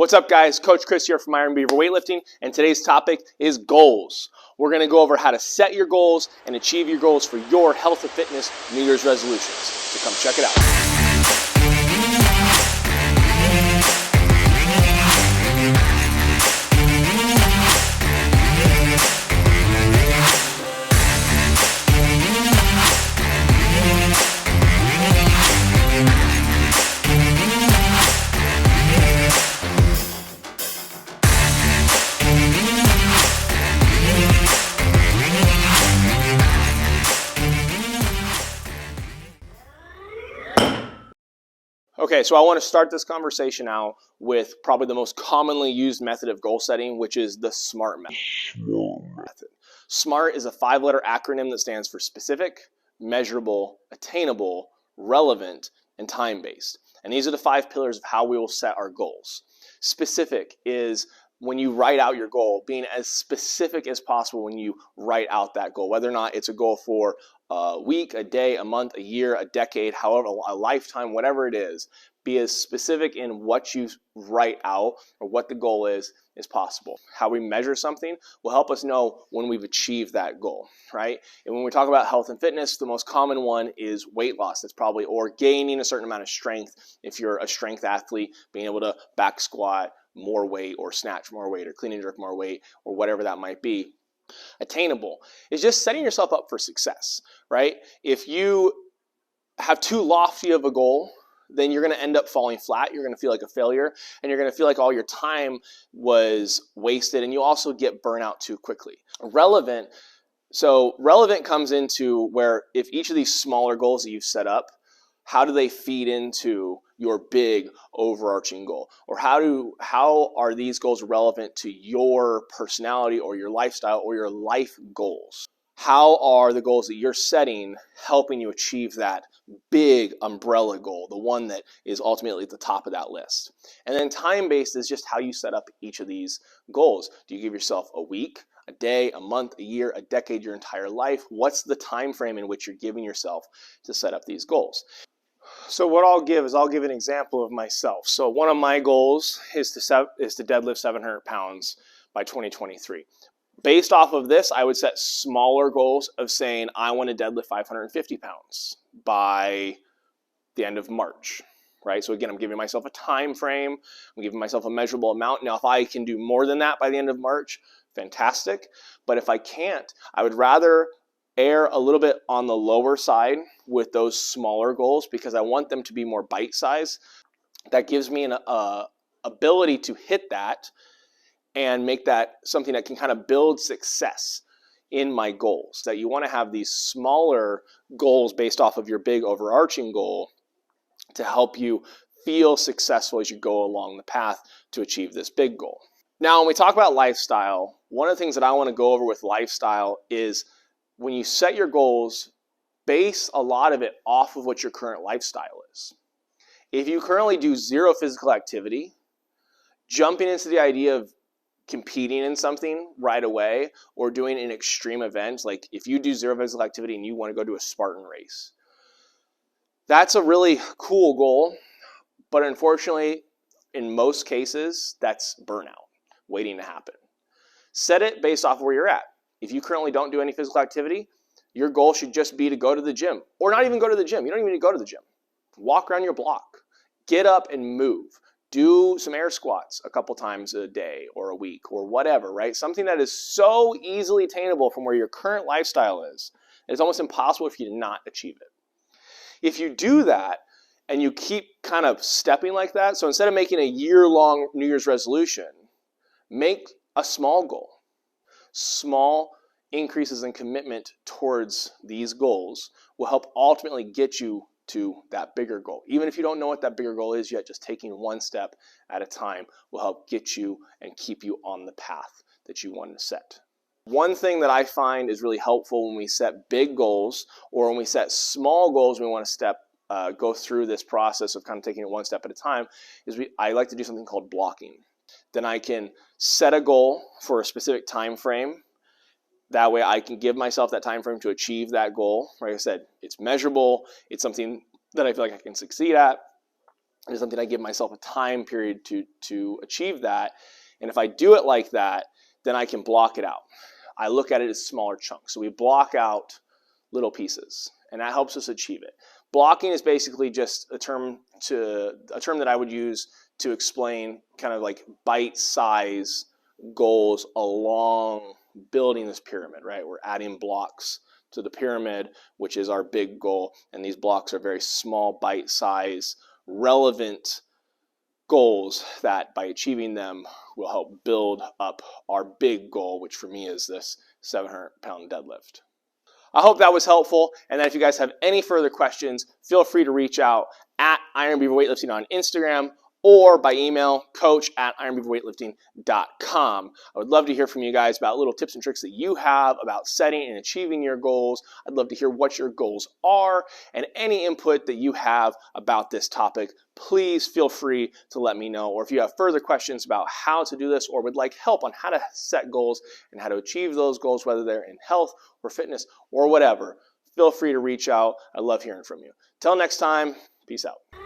What's up, guys? Coach Chris here from Iron Beaver Weightlifting, and today's topic is goals. We're going to go over how to set your goals and achieve your goals for your health and fitness New Year's resolutions. So come check it out. Okay, so I want to start this conversation out with probably the most commonly used method of goal setting, which is the SMART method. SMART is a 5-letter acronym that stands for specific, measurable, attainable, relevant, and time-based. And these are the 5 pillars of how we will set our goals. Specific is when you write out your goal, being as specific as possible when you write out that goal, whether or not it's a goal for a week, a day, a month, a year, a decade, however, a lifetime, whatever it is, be as specific in what you write out or what the goal is possible. How we measure something will help us know when we've achieved that goal, right? And when we talk about health and fitness, the most common one is weight loss. That's probably, or gaining a certain amount of strength. If you're a strength athlete, being able to back squat more weight or snatch more weight or clean and jerk more weight or whatever that might be. Attainable is just setting yourself up for success, right? If you have too lofty of a goal, then you're going to end up falling flat. You're going to feel like a failure, and you're going to feel like all your time was wasted, and you also get burnout too quickly. Relevant, so relevant comes into where if each of these smaller goals that you've set up, how do they feed into your big overarching goal? Or how are these goals relevant to your personality or your lifestyle or your life goals? How are the goals that you're setting helping you achieve that big umbrella goal, the one that is ultimately at the top of that list? And then time-based is just how you set up each of these goals. Do you give yourself a week, a day, a month, a year, a decade, your entire life? What's the time frame in which you're giving yourself to set up these goals? So what I'll give an example of myself. So one of my goals is to deadlift 700 pounds by 2023. Based off of this, I would set smaller goals of saying I want to deadlift 550 pounds by the end of March, right? So again, I'm giving myself a time frame. I'm giving myself a measurable amount. Now, if I can do more than that by the end of March, fantastic. But if I can't, I would rather err a little bit on the lower side with those smaller goals because I want them to be more bite-sized. That gives me an ability to hit that and make that something that can kind of build success in my goals. That you want to have these smaller goals based off of your big overarching goal to help you feel successful as you go along the path to achieve this big goal. Now, when we talk about lifestyle, one of the things that I want to go over with lifestyle is when you set your goals, base a lot of it off of what your current lifestyle is. If you currently do zero physical activity, jumping into the idea of competing in something right away or doing an extreme event, like if you do zero physical activity and you want to go do a Spartan race, that's a really cool goal, but unfortunately, in most cases, that's burnout waiting to happen. Set it based off where you're at. If you currently don't do any physical activity, your goal should just be to go to the gym, or not even go to the gym. You don't even need to go to the gym. Walk around your block. Get up and move. Do some air squats a couple times a day or a week or whatever, right? Something that is so easily attainable from where your current lifestyle is, it's almost impossible for you to not achieve it. If you do that and you keep kind of stepping like that, so instead of making a year-long New Year's resolution, make a small goal. Small increases in commitment towards these goals will help ultimately get you to that bigger goal. Even if you don't know what that bigger goal is yet, just taking one step at a time will help get you and keep you on the path that you want to set. One thing that I find is really helpful when we set big goals or when we set small goals, we want to go through this process of kind of taking it one step at a time, is I like to do something called blocking. Then I can set a goal for a specific time frame. That way I can give myself that time frame to achieve that goal. Like I said, it's measurable. It's something that I feel like I can succeed at. It is something I give myself a time period to achieve that. And if I do it like that, then I can block it out. I look at it as smaller chunks. So we block out little pieces, and that helps us achieve it. Blocking is basically just a term that I would use to explain kind of like bite-size goals along building this pyramid, right? We're adding blocks to the pyramid, which is our big goal, and these blocks are very small, bite-size, relevant goals that by achieving them will help build up our big goal, which for me is this 700-pound deadlift. I hope that was helpful, and that if you guys have any further questions, feel free to reach out at Iron Beaver Weightlifting on Instagram or by email, coach@ironbeaverweightlifting.com. I would love to hear from you guys about little tips and tricks that you have about setting and achieving your goals. I'd love to hear what your goals are, and any input that you have about this topic, please feel free to let me know. Or if you have further questions about how to do this or would like help on how to set goals and how to achieve those goals, whether they're in health or fitness or whatever, feel free to reach out. I love hearing from you. Till next time, peace out.